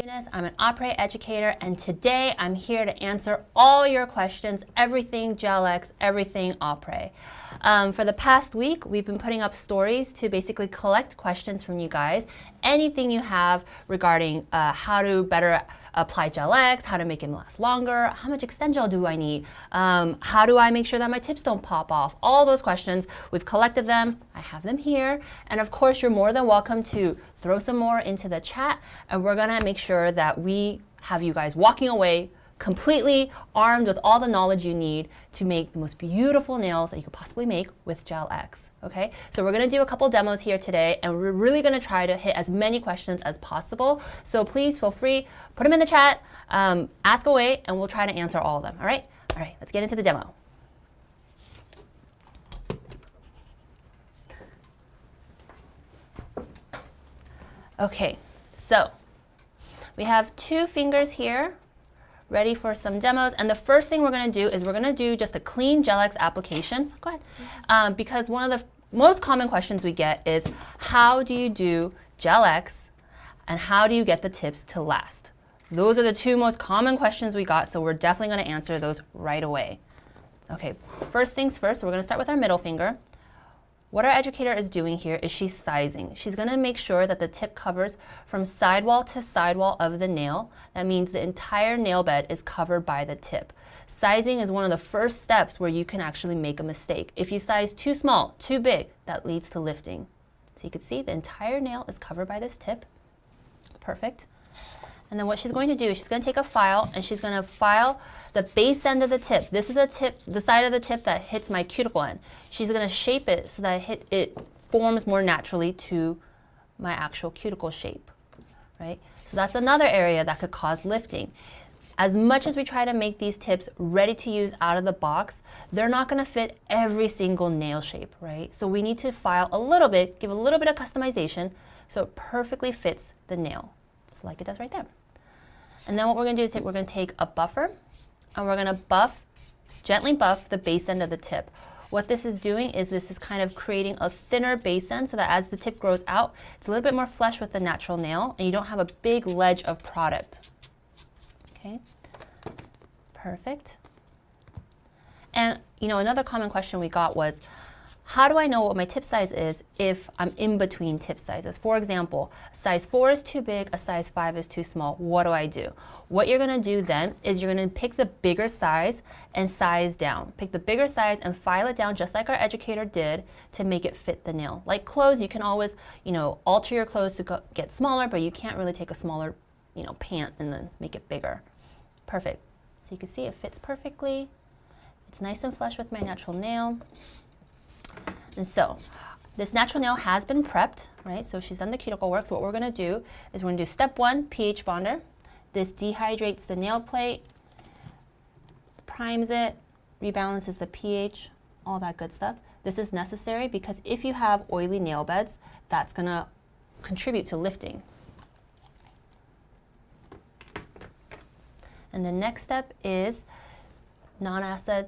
Venus. I'm an opera educator, and today I'm here to answer all your questions, everything GelX, everything opera. For the past week, we've been putting up stories to basically collect questions from you guys. Anything you have regarding how to better apply GelX, how to make it last longer, how much Extend Gel do I need, how do I make sure that my tips don't pop off, all those questions, we've collected them, I have them here, and of course you're more than welcome to throw some more into the chat, and we're gonna make sure that we have you guys walking away completely armed with all the knowledge you need to make the most beautiful nails that you could possibly make with GelX. Okay, so we're going to do a couple demos here today, and we're really going to try to hit as many questions as possible. So please feel free, put them in the chat, ask away, and we'll try to answer all of them. All right, let's get into the demo. Okay, so we have 2 fingers here ready for some demos, and the first thing we're going to do is we're going to do just a clean GelX application. Go ahead. Because one of the most common questions we get is how do you do GelX and how do you get the tips to last? Those are the 2 most common questions we got, so we're definitely going to answer those right away. Okay, first things first, we're going to start with our middle finger. What our educator is doing here is she's sizing. She's going to make sure that the tip covers from sidewall to sidewall of the nail. That means the entire nail bed is covered by the tip. Sizing is one of the first steps where you can actually make a mistake. If you size too small, too big, that leads to lifting. So you can see the entire nail is covered by this tip. Perfect. And then what she's going to do is she's going to take a file and she's going to file the base end of the tip. This is the tip, the side of the tip that hits my cuticle end. She's going to shape it so that it forms more naturally to my actual cuticle shape, right? So that's another area that could cause lifting. As much as we try to make these tips ready to use out of the box, they're not going to fit every single nail shape, right? So we need to file a little bit, give a little bit of customization so it perfectly fits the nail, so like it does right there. And then what we're going to do is we're going to take a buffer and we're going to gently buff the base end of the tip. What this is doing is this is kind of creating a thinner base end so that as the tip grows out, it's a little bit more flush with the natural nail and you don't have a big ledge of product. Okay, perfect. And another common question we got was, how do I know what my tip size is if I'm in between tip sizes? For example, a size 4 is too big, a size 5 is too small. What do I do? What you're going to do then is you're going to pick the bigger size and size down. Pick the bigger size and file it down just like our educator did to make it fit the nail. Like clothes, you can always, alter your clothes to get smaller, but you can't really take a smaller, pant and then make it bigger. Perfect. So you can see it fits perfectly. It's nice and flush with my natural nail. And so this natural nail has been prepped, right? So she's done the cuticle work. So what we're going to do is we're going to do step 1, pH bonder. This dehydrates the nail plate, primes it, rebalances the pH, all that good stuff. This is necessary because if you have oily nail beds, that's going to contribute to lifting. And the next step is non-acid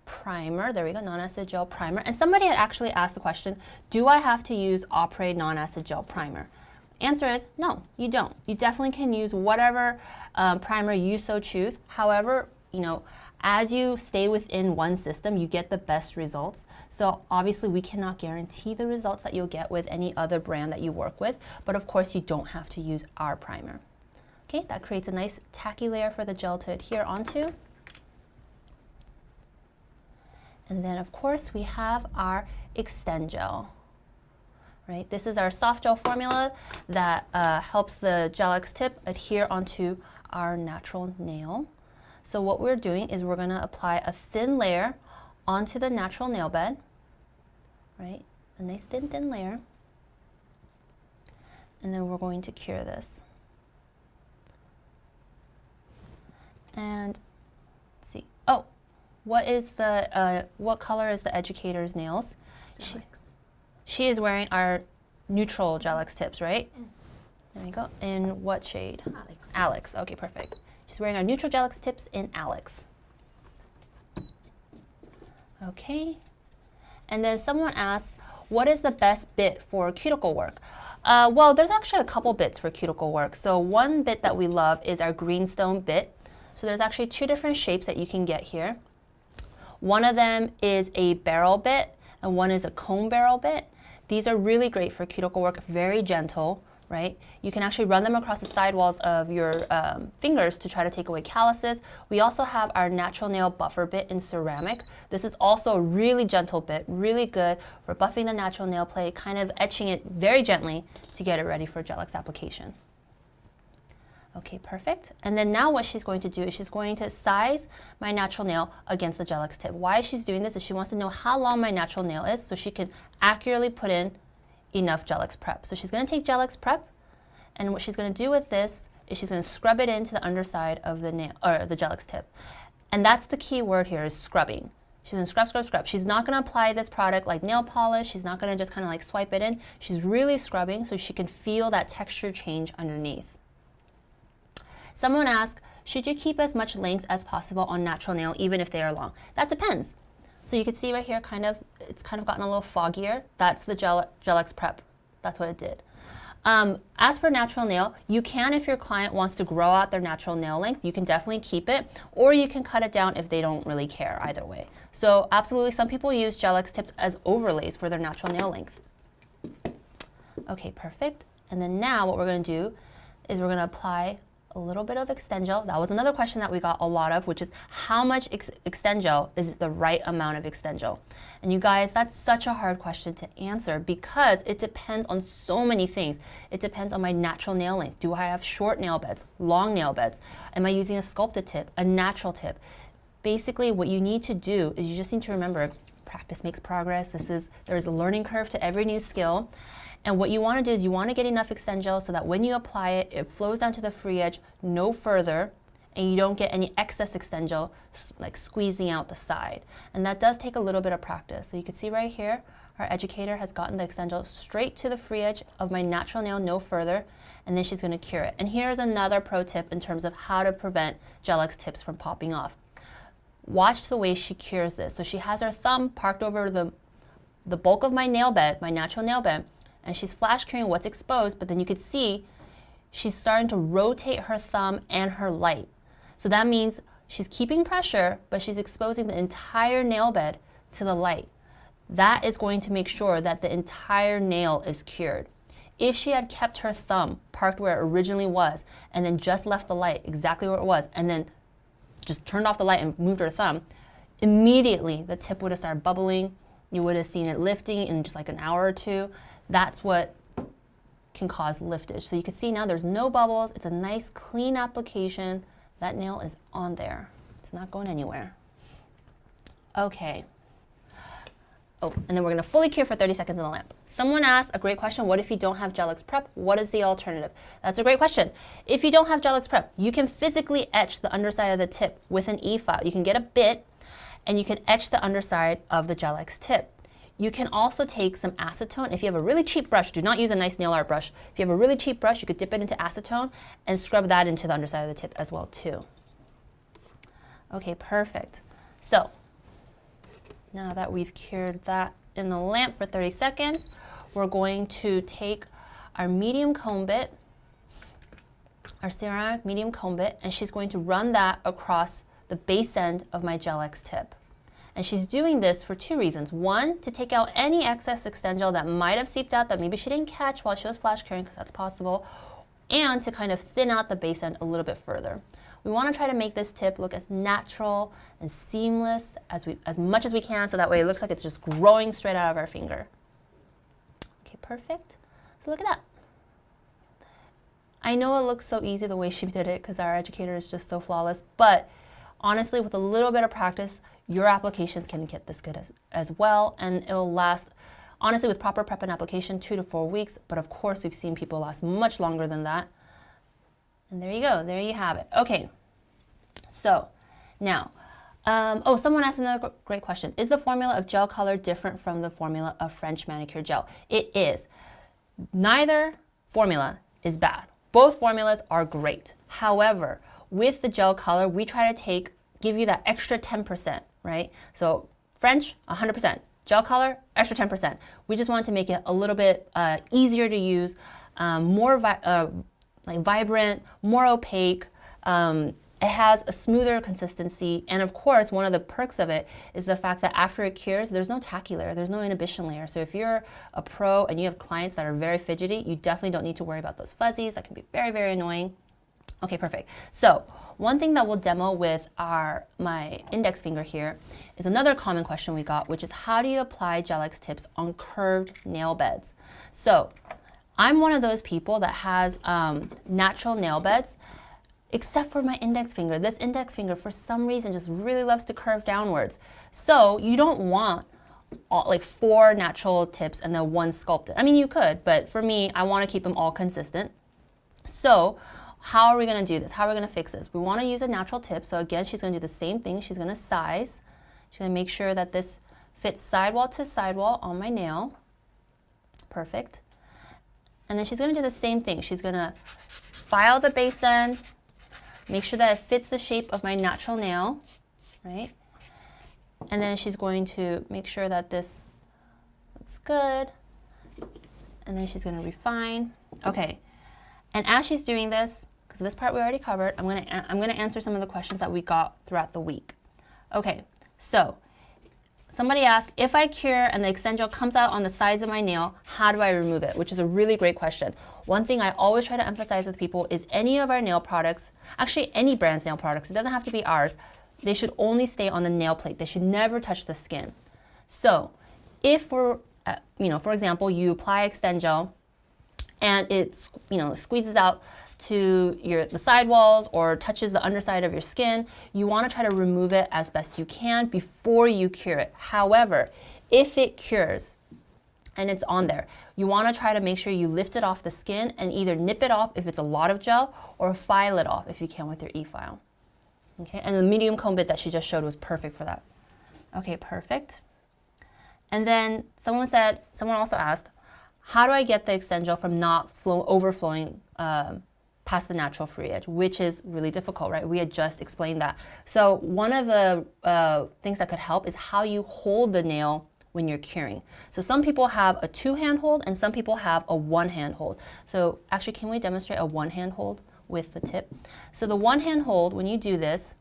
primer. There we go, non-acid gel primer. And somebody had actually asked the question, do I have to use Opre non-acid gel primer? Answer is no, you don't. You definitely can use whatever primer you so choose. However, as you stay within one system, you get the best results. So obviously we cannot guarantee the results that you'll get with any other brand that you work with, but of course you don't have to use our primer. Okay, that creates a nice tacky layer for the gel to adhere onto. And then, of course, we have our Extend Gel, right? This is our soft gel formula that helps the GelX tip adhere onto our natural nail. So what we're doing is we're going to apply a thin layer onto the natural nail bed, right? A nice thin layer. And then we're going to cure this. And let's see. Oh. What color is the educator's nails? She is wearing our neutral GelX tips, right? There we go. In what shade? Alex. Alex. Okay, perfect. She's wearing our neutral GelX tips in Alex. Okay. And then someone asked, what is the best bit for cuticle work? Well, there's actually a couple bits for cuticle work. So one bit that we love is our greenstone bit. So there's actually two different shapes that you can get here. One of them is a barrel bit and one is a comb barrel bit. These are really great for cuticle work, very gentle, right? You can actually run them across the sidewalls of your fingers to try to take away calluses. We also have our natural nail buffer bit in ceramic. This is also a really gentle bit, really good for buffing the natural nail plate, kind of etching it very gently to get it ready for Gel-X application. Okay, perfect. And then now what she's going to do is she's going to size my natural nail against the Gel-X tip. Why she's doing this is she wants to know how long my natural nail is so she can accurately put in enough Gel-X prep. So she's going to take Gel-X prep, and what she's going to do with this is she's going to scrub it into the underside of the nail or the Gel-X tip. And that's the key word here, is scrubbing. She's going to scrub, scrub, scrub. She's not going to apply this product like nail polish. She's not going to just kind of like swipe it in. She's really scrubbing so she can feel that texture change underneath. Someone asked, should you keep as much length as possible on natural nail even if they are long? That depends. So you can see right here, it's kind of gotten a little foggier. That's the Gel-X prep. That's what it did. As for natural nail, you can, if your client wants to grow out their natural nail length, you can definitely keep it, or you can cut it down if they don't really care, either way. So absolutely, some people use Gel-X tips as overlays for their natural nail length. Okay, perfect. And then now what we're going to do is we're going to apply a little bit of Extend-Gel. That was another question that we got a lot of, which is how much Extend-Gel is the right amount of Extend-Gel? And you guys, that's such a hard question to answer because it depends on so many things. It depends on my natural nail length. Do I have short nail beds, long nail beds? Am I using a sculpted tip, a natural tip? Basically, what you need to do is you just need to remember, practice makes progress. There's a learning curve to every new skill. And what you want to do is you want to get enough Extend-Gel so that when you apply it, it flows down to the free edge, no further, and you don't get any excess Extend-Gel like squeezing out the side. And that does take a little bit of practice. So you can see right here, our educator has gotten the Extend-Gel straight to the free edge of my natural nail, no further, and then she's going to cure it. And here's another pro tip in terms of how to prevent Gel-X tips from popping off. Watch the way she cures this. So she has her thumb parked over the bulk of my nail bed, my natural nail bed, and she's flash curing what's exposed, but then you could see she's starting to rotate her thumb and her light. So that means she's keeping pressure, but she's exposing the entire nail bed to the light. That is going to make sure that the entire nail is cured. If she had kept her thumb parked where it originally was and then just left the light exactly where it was and then just turned off the light and moved her thumb, immediately the tip would have started bubbling. You would have seen it lifting in just like an hour or two. That's what can cause liftage. So you can see now there's no bubbles. It's a nice clean application. That nail is on there. It's not going anywhere. Okay. Oh, and then we're going to fully cure for 30 seconds in the lamp. Someone asked a great question, what if you don't have Gel-X prep? What is the alternative? That's a great question. If you don't have Gel-X prep, you can physically etch the underside of the tip with an E-file. You can get a bit and you can etch the underside of the Gel-X tip. You can also take some acetone. If you have a really cheap brush, do not use a nice nail art brush. If you have a really cheap brush, you could dip it into acetone and scrub that into the underside of the tip as well too. Okay, perfect. So now that we've cured that in the lamp for 30 seconds, we're going to take our medium comb bit, our ceramic medium comb bit, and she's going to run that across the base end of my Gel-X tip. And she's doing this for two reasons. One, to take out any excess Extend-Gel that might have seeped out that maybe she didn't catch while she was flash curing, because that's possible, and to kind of thin out the base end a little bit further. We want to try to make this tip look as natural and seamless as much as we can, so that way it looks like it's just growing straight out of our finger. Okay, perfect. So look at that. I know it looks so easy the way she did it because our educator is just so flawless, but honestly, with a little bit of practice, your applications can get this good as well, and it'll last, honestly, with proper prep and application, 2 to 4 weeks, but of course we've seen people last much longer than that. And there you go, there you have it. Okay, so now, oh, someone asked another great question. Is the formula of gel color different from the formula of French manicure gel? It is. Neither formula is bad. Both formulas are great. However, with the gel color, we try to give you that extra 10%, right? So French, 100%. Gel color, extra 10%. We just wanted to make it a little bit easier to use, more like vibrant, more opaque. It has a smoother consistency, and of course, one of the perks of it is the fact that after it cures, there's no tacky layer, there's no inhibition layer. So if you're a pro and you have clients that are very fidgety, you definitely don't need to worry about those fuzzies. That can be very, very annoying. Okay, perfect. So one thing that we'll demo with my index finger here is another common question we got, which is how do you apply Gel-X tips on curved nail beds? So I'm one of those people that has natural nail beds, except for my index finger. This index finger, for some reason, just really loves to curve downwards. So you don't want like 4 natural tips and then 1 sculpted. I mean, you could, but for me, I want to keep them all consistent. So how are we going to do this? How are we going to fix this? We want to use a natural tip. So again, she's going to do the same thing. She's going to size. She's going to make sure that this fits sidewall to sidewall on my nail. Perfect. And then she's going to do the same thing. She's going to file the base end, make sure that it fits the shape of my natural nail, right? And then she's going to make sure that this looks good. And then she's going to refine. Okay. And as she's doing this, because this part we already covered, I'm going to answer some of the questions that we got throughout the week. Okay. So somebody asked, if I cure and the Extend Gel comes out on the sides of my nail, how do I remove it? Which is a really great question. One thing I always try to emphasize with people is any of our nail products, actually any brand's nail products, it doesn't have to be ours, they should only stay on the nail plate. They should never touch the skin. So if for example, you apply Extend Gel and it squeezes out to the sidewalls or touches the underside of your skin, you want to try to remove it as best you can before you cure it. However, if it cures and it's on there, you want to try to make sure you lift it off the skin and either nip it off if it's a lot of gel or file it off if you can with your e-file. Okay, and the medium comb bit that she just showed was perfect for that. Okay, perfect. And then someone also asked, how do I get the Extend Gel from not overflowing past the natural free edge, which is really difficult, right? We had just explained that. So one of the things that could help is how you hold the nail when you're curing. So some people have a 2-hand hold and some people have a 1-hand hold. So actually, can we demonstrate a 1-hand hold with the tip? So the 1-hand hold, when you do this,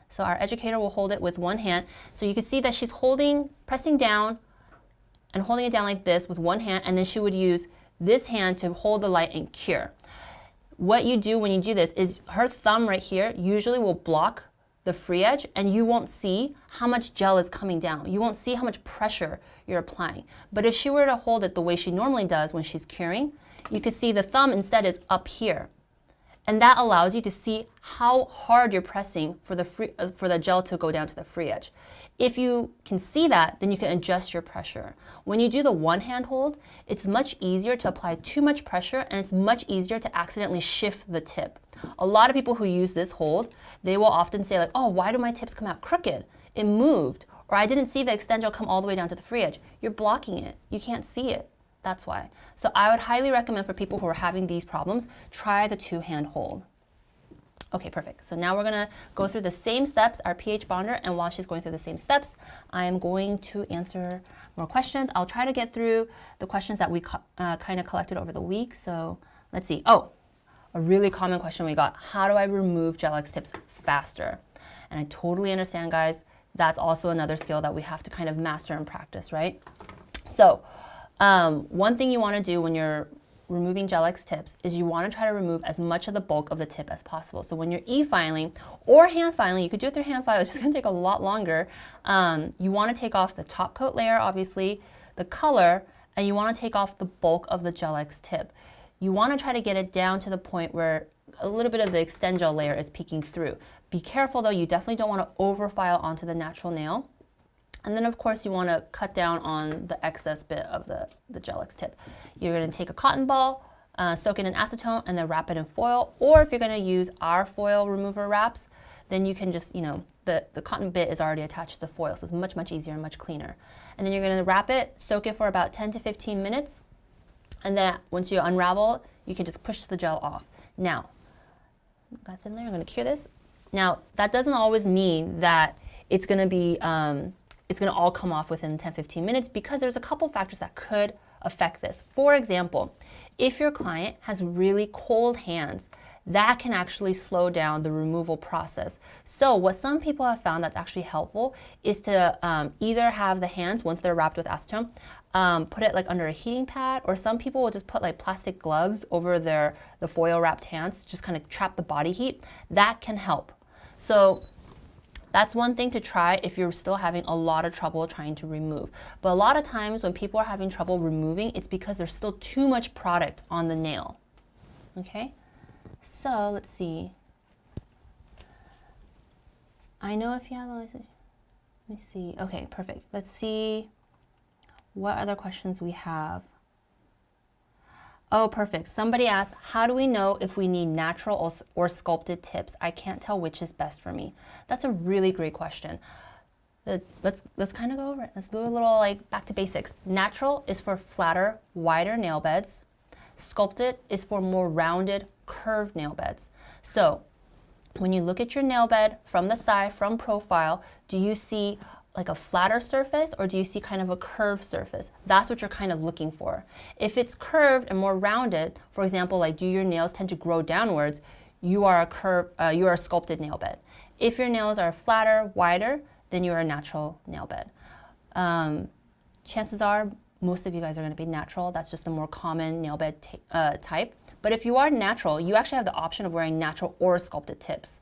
so our educator will hold it with 1 hand. So you can see that she's pressing down, and holding it down like this with 1 hand, and then she would use this hand to hold the light and cure. What you do when you do this is her thumb right here usually will block the free edge, and you won't see how much gel is coming down. You won't see how much pressure you're applying. But if she were to hold it the way she normally does when she's curing, you can see the thumb instead is up here. And that allows you to see how hard you're pressing for the gel to go down to the free edge. If you can see that, then you can adjust your pressure. When you do the 1-hand hold, it's much easier to apply too much pressure, and it's much easier to accidentally shift the tip. A lot of people who use this hold, they will often say like, oh, why do my tips come out crooked? It moved. Or I didn't see the Extend Gel come all the way down to the free edge. You're blocking it. You can't see it. That's why. So I would highly recommend for people who are having these problems, try the 2-hand hold. Okay, perfect. So now we're going to go through the same steps, our pH bonder, and while she's going through the same steps, I am going to answer more questions. I'll try to get through the questions that we kind of collected over the week. So let's see. Oh, a really common question we got. How do I remove Gel-X tips faster? And I totally understand, guys. That's also another skill that we have to kind of master and practice, right? So one thing you want to do when you're removing Gel-X tips is you want to try to remove as much of the bulk of the tip as possible. So when you're e-filing or hand filing, you could do it through hand file, it's just going to take a lot longer. You want to take off the top coat layer, obviously, the color, and you want to take off the bulk of the Gel-X tip. You want to try to get it down to the point where a little bit of the Extend Gel layer is peeking through. Be careful though, you definitely don't want to over-file onto the natural nail. And then of course you want to cut down on the excess bit of the Gel-X tip. You're going to take a cotton ball, soak it in acetone, and then wrap it in foil. Or if you're going to use our foil remover wraps, then you can just, the cotton bit is already attached to the foil, so it's much, much easier and much cleaner. And then you're going to wrap it, soak it for about 10 to 15 minutes. And then once you unravel, you can just push the gel off. Now, got thin layer, I'm going to cure this. Now, that doesn't always mean that it's going to be it's going to all come off within 10-15 minutes because there's a couple factors that could affect this. For example, if your client has really cold hands, that can actually slow down the removal process. So what some people have found that's actually helpful is to either have the hands, once they're wrapped with acetone, put it like under a heating pad, or some people will just put like plastic gloves over the foil wrapped hands, just kind of trap the body heat. That can help. So that's one thing to try if you're still having a lot of trouble trying to remove. But a lot of times when people are having trouble removing, it's because there's still too much product on the nail. Okay? So let's see. I know if you have a let me see. Okay, perfect. Let's see what other questions we have. Oh, perfect. Somebody asked, how do we know if we need natural or sculpted tips? I can't tell which is best for me. That's a really great question. Let's kind of go over it. Let's do a little like back to basics. Natural is for flatter, wider nail beds. Sculpted is for more rounded, curved nail beds. So when you look at your nail bed from the side, from profile, do you see like a flatter surface or do you see kind of a curved surface? That's what you're kind of looking for. If it's curved and more rounded, for example, like do your nails tend to grow downwards, you are a sculpted nail bed. If your nails are flatter, wider, then you're a natural nail bed. Chances are most of you guys are going to be natural. That's just the more common nail bed type. But if you are natural, you actually have the option of wearing natural or sculpted tips.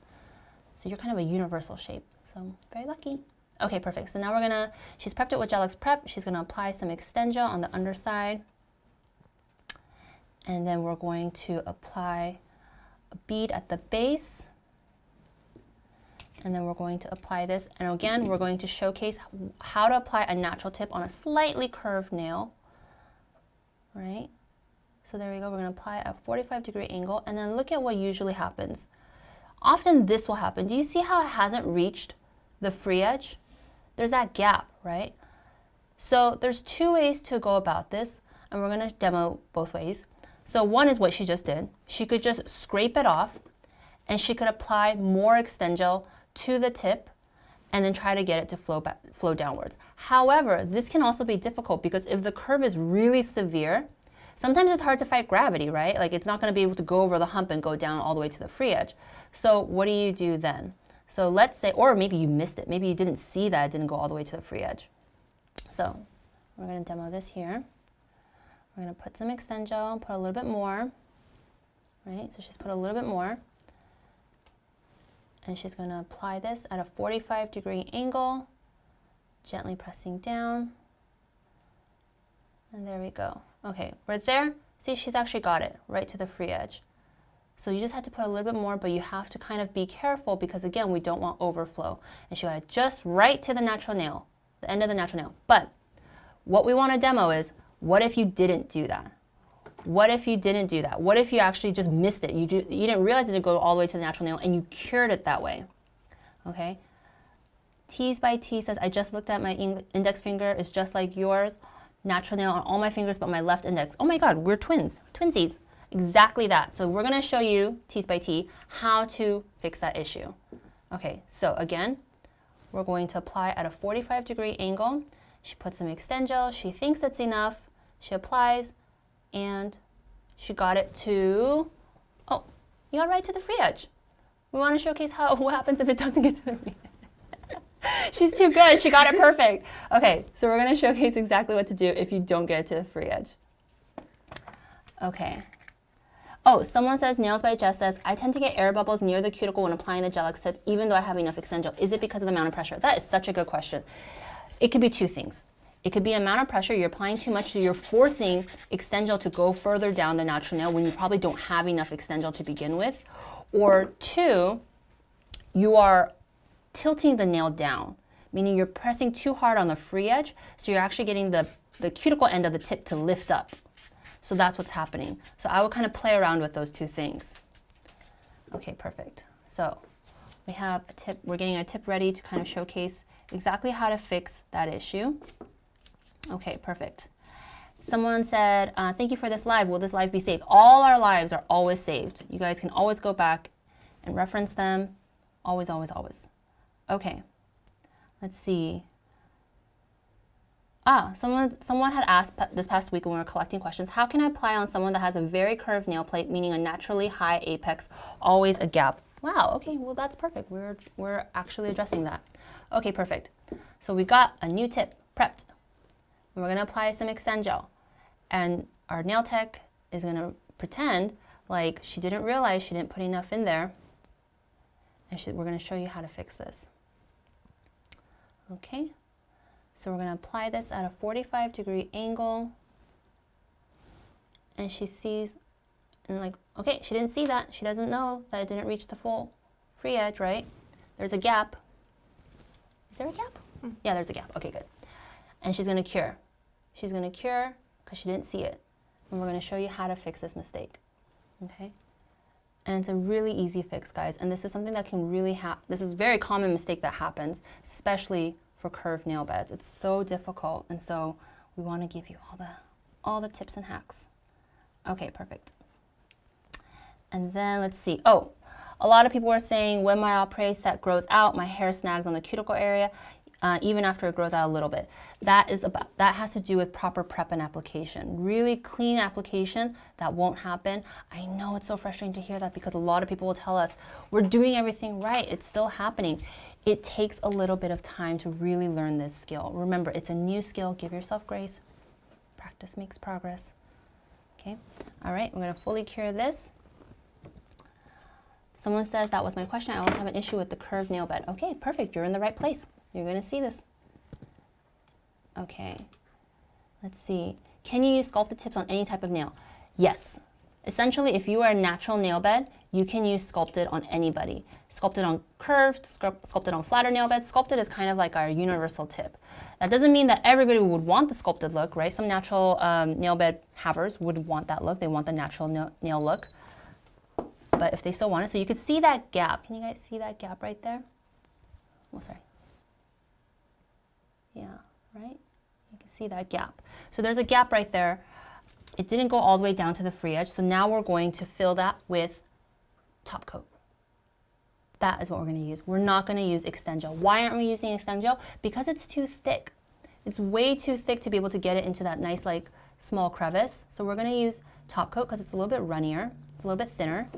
So you're kind of a universal shape. So very lucky. Okay, perfect. So now she's prepped it with Gel-X Prep. She's going to apply some Extend-Gel on the underside. And then we're going to apply a bead at the base. And then we're going to apply this. And again, we're going to showcase how to apply a natural tip on a slightly curved nail. Right? So there we go. We're going to apply at a 45-degree angle. And then look at what usually happens. Often this will happen. Do you see how it hasn't reached the free edge? There's that gap, right? So there's two ways to go about this, and we're going to demo both ways. So one is what she just did. She could just scrape it off, and she could apply more Extend-Gel to the tip, and then try to get it to flow downwards. However, this can also be difficult because if the curve is really severe, sometimes it's hard to fight gravity, right? Like it's not going to be able to go over the hump and go down all the way to the free edge. So what do you do then? So let's say, or maybe you missed it. Maybe you didn't see that it didn't go all the way to the free edge. So we're going to demo this here. We're going to put some Extend-Gel, put a little bit more, right? So she's put a little bit more. And she's going to apply this at a 45-degree angle, gently pressing down. And there we go. Okay, right there, see, she's actually got it right to the free edge. So you just have to put a little bit more, but you have to kind of be careful because again, we don't want overflow. And she got it just right to the natural nail, the end of the natural nail. But what we want to demo is, what if you didn't do that? What if you didn't do that? What if you actually just missed it? You didn't realize it would go all the way to the natural nail and you cured it that way, okay? Tease by T says, I just looked at my index finger. It's just like yours. Natural nail on all my fingers but my left index. Oh my God, we're twins, twinsies. Exactly that. So we're going to show you, Tease by T, how to fix that issue. Okay, so again, we're going to apply at a 45-degree angle. She puts some Extend-Gel. She thinks it's enough. She applies, and she got it to, oh, you got right to the free edge. We want to showcase what happens if it doesn't get to the free edge. She's too good. She got it perfect. Okay, so we're going to showcase exactly what to do if you don't get it to the free edge. Okay. Oh, someone says, Nails by Jess says, I tend to get air bubbles near the cuticle when applying the Gel-X tip, even though I have enough Extend-Gel. Is it because of the amount of pressure? That is such a good question. It could be two things. It could be amount of pressure. You're applying too much, so you're forcing Extend-Gel to go further down the natural nail when you probably don't have enough Extend-Gel to begin with. Or two, you are tilting the nail down, meaning you're pressing too hard on the free edge, so you're actually getting the cuticle end of the tip to lift up. So that's what's happening. So I will kind of play around with those two things. Okay, perfect. So we have a tip. We're getting our tip ready to kind of showcase exactly how to fix that issue. Okay, perfect. Someone said, thank you for this live. Will this live be saved? All our lives are always saved. You guys can always go back and reference them. Always, always, always. Okay, let's see. Someone had asked this past week when we were collecting questions, how can I apply on someone that has a very curved nail plate, meaning a naturally high apex, always a gap? Wow, okay, well that's perfect. We're actually addressing that. Okay, perfect. So we got a new tip prepped. And we're gonna apply some Extend Gel. And our nail tech is gonna pretend like she didn't realize she didn't put enough in there. And we're gonna show you how to fix this. Okay. So we're going to apply this at a 45-degree angle. And she sees, and like, okay, she didn't see that. She doesn't know that it didn't reach the full free edge, right? There's a gap. Is there a gap? Yeah, there's a gap. Okay, good. And she's going to cure. She's going to cure because she didn't see it. And we're going to show you how to fix this mistake. Okay? And it's a really easy fix, guys. And this is something that can really this is a very common mistake that happens, especially for curved nail beds. It's so difficult, and so we want to give you all the tips and hacks. Okay, perfect. And then let's see. Oh, a lot of people were saying when my après set grows out, my hair snags on the cuticle area, even after it grows out a little bit. That has to do with proper prep and application. Really clean application, that won't happen. I know it's so frustrating to hear that because a lot of people will tell us we're doing everything right. It's still happening. It takes a little bit of time to really learn this skill. Remember, it's a new skill. Give yourself grace. Practice makes progress. Okay. All right. We're going to fully cure this. Someone says that was my question. I always have an issue with the curved nail bed. Okay, perfect. You're in the right place. You're going to see this. Okay. Let's see. Can you use sculpted tips on any type of nail? Yes. Essentially, if you are a natural nail bed, you can use sculpted on anybody. Sculpted on curved, sculpted on flatter nail beds. Sculpted is kind of like our universal tip. That doesn't mean that everybody would want the sculpted look, right? Some natural nail bed havers would want that look. They want the natural nail look. But if they still want it, so you can see that gap. Can you guys see that gap right there? Oh, sorry. Yeah, right? You can see that gap. So there's a gap right there. It didn't go all the way down to the free edge, so now we're going to fill that with top coat. That is what we're going to use. We're not going to use Extend Gel. Why aren't we using Extend Gel? Because it's too thick. It's way too thick to be able to get it into that nice, like, small crevice. So we're going to use top coat because it's a little bit runnier. It's a little bit thinner.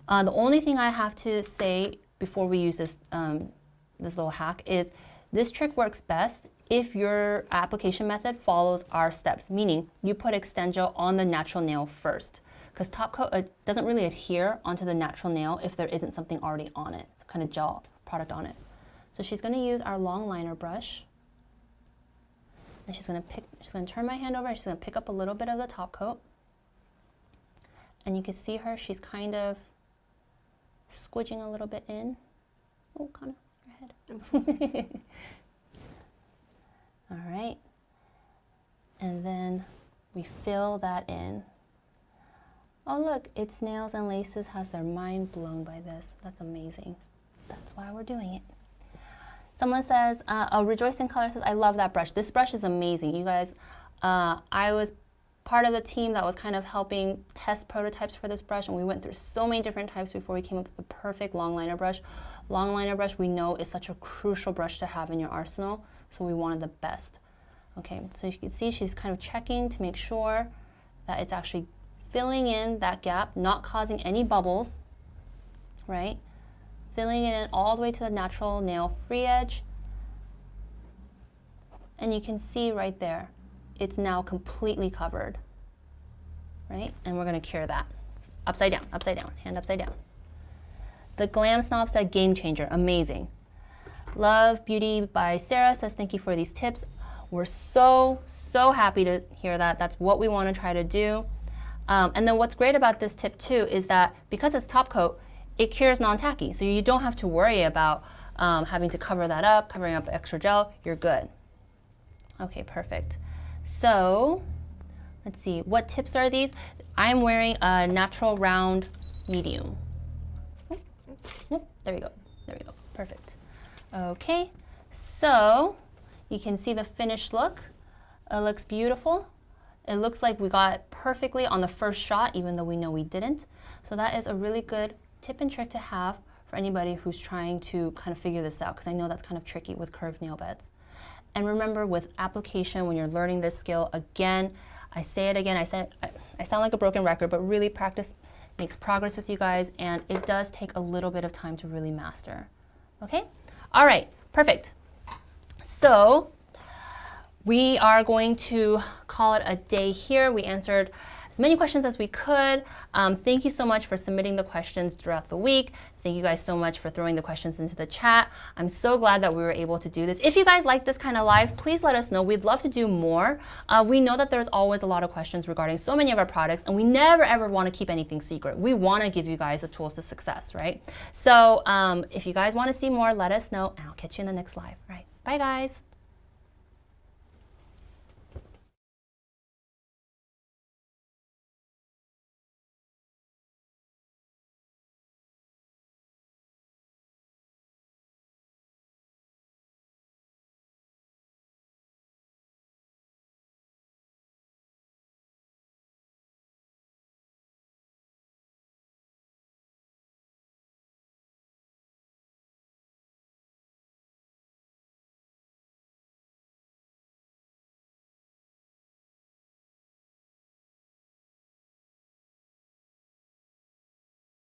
The only thing I have to say before we use this, this little hack is this trick works best if your application method follows our steps, meaning you put Extend Gel on the natural nail first, because top coat doesn't really adhere onto the natural nail if there isn't something already on it, some kind of gel product on it. So she's going to use our long liner brush, and she's going to turn my hand over, and she's going to pick up a little bit of the top coat, and you can see her, she's kind of squidging a little bit in. Oh, Connor, your head. All right, and then we fill that in. Oh look, It's Nails and Laces has their mind blown by this. That's amazing. That's why we're doing it. Someone says, Rejoice in Color says, I love that brush. This brush is amazing. You guys, I was part of the team that was kind of helping test prototypes for this brush, and we went through so many different types before we came up with the perfect long liner brush. Long liner brush, we know, is such a crucial brush to have in your arsenal, so we wanted the best. Okay, so you can see she's kind of checking to make sure that it's actually filling in that gap, not causing any bubbles, right? Filling it in all the way to the natural nail free edge. And you can see right there, it's now completely covered, right? And we're gonna cure that. Upside down, hand upside down. The Glam Snob said, game changer, amazing. Love Beauty by Sarah says, thank you for these tips. We're so happy to hear that. That's what we wanna try to do. And then what's great about this tip too is that because it's top coat, it cures non-tacky. So you don't have to worry about having to cover that up, covering up extra gel, you're good. Okay, perfect. So, let's see, what tips are these? I'm wearing a natural round medium. There we go, perfect. Okay, so you can see the finished look. It looks beautiful. It looks like we got it perfectly on the first shot, even though we know we didn't. So that is a really good tip and trick to have for anybody who's trying to kind of figure this out, because I know that's kind of tricky with curved nail beds. And remember, with application, when you're learning this skill, again, I say it again, I sound like a broken record, but really practice makes progress with you guys, and it does take a little bit of time to really master. Okay? All right, perfect. So we are going to call it a day here. We answered as many questions as we could. Thank you so much for submitting the questions throughout the week. Thank you guys so much for throwing the questions into the chat. I'm so glad that we were able to do this. If you guys like this kind of live, please let us know. We'd love to do more. We know that there's always a lot of questions regarding so many of our products, and we never ever want to keep anything secret. We want to give you guys the tools to success, right? So if you guys want to see more, let us know, and I'll catch you in the next live. All right, bye guys.